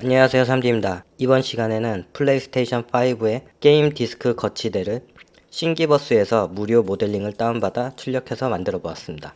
안녕하세요, 삼디입니다. 이번 시간에는 플레이스테이션 5의 게임 디스크 거치대를 신기버스에서 무료 모델링을 다운받아 출력해서 만들어 보았습니다.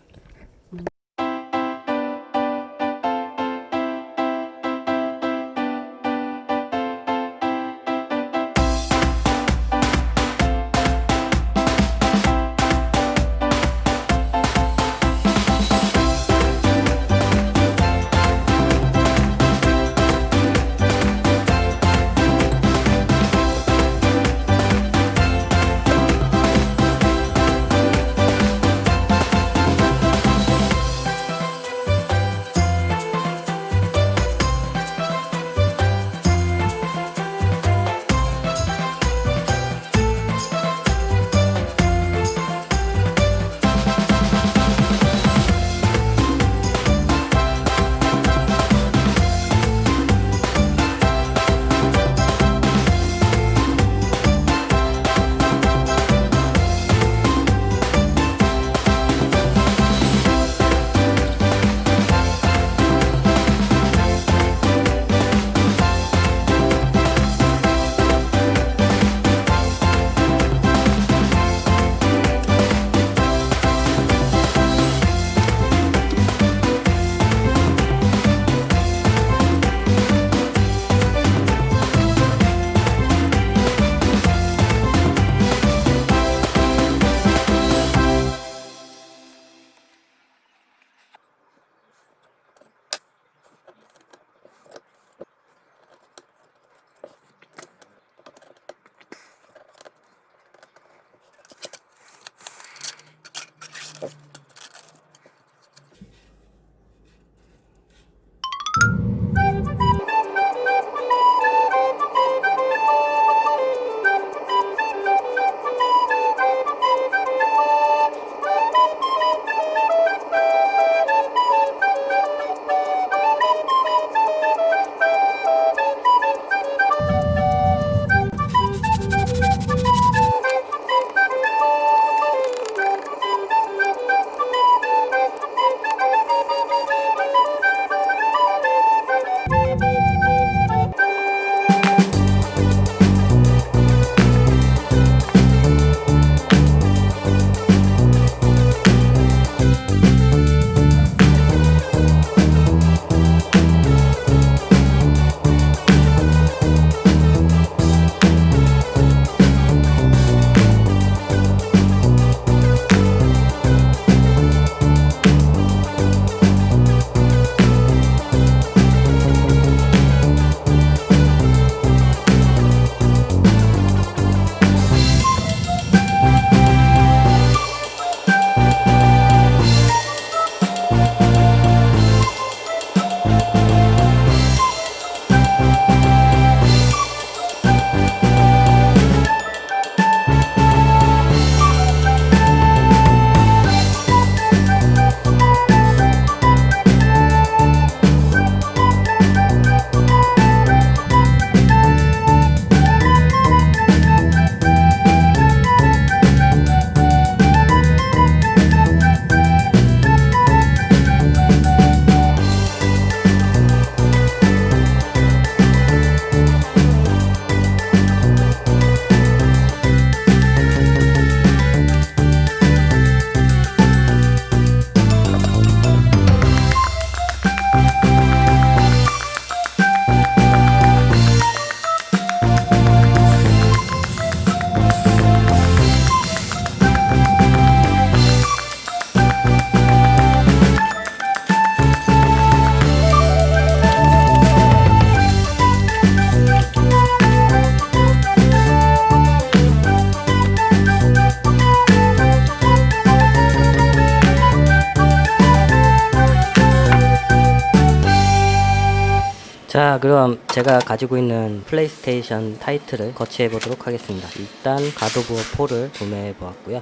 자, 그럼 제가 가지고 있는 플레이스테이션 타이틀을 거치해 보도록 하겠습니다. 일단 갓 오브 워 4를 구매해 보았고요.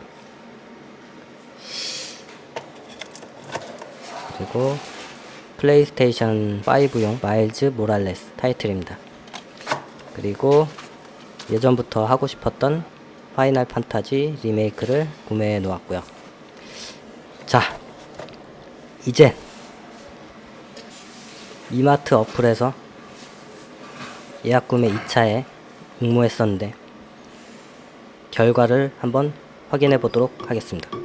그리고 플레이스테이션 5용 마일즈 모랄레스 타이틀입니다. 그리고 예전부터 하고 싶었던 파이널 판타지 리메이크를 구매해 놓았고요. 자, 이제 이마트 어플에서 예약 구매 2차에 응모했었는데 결과를 한번 확인해 보도록 하겠습니다.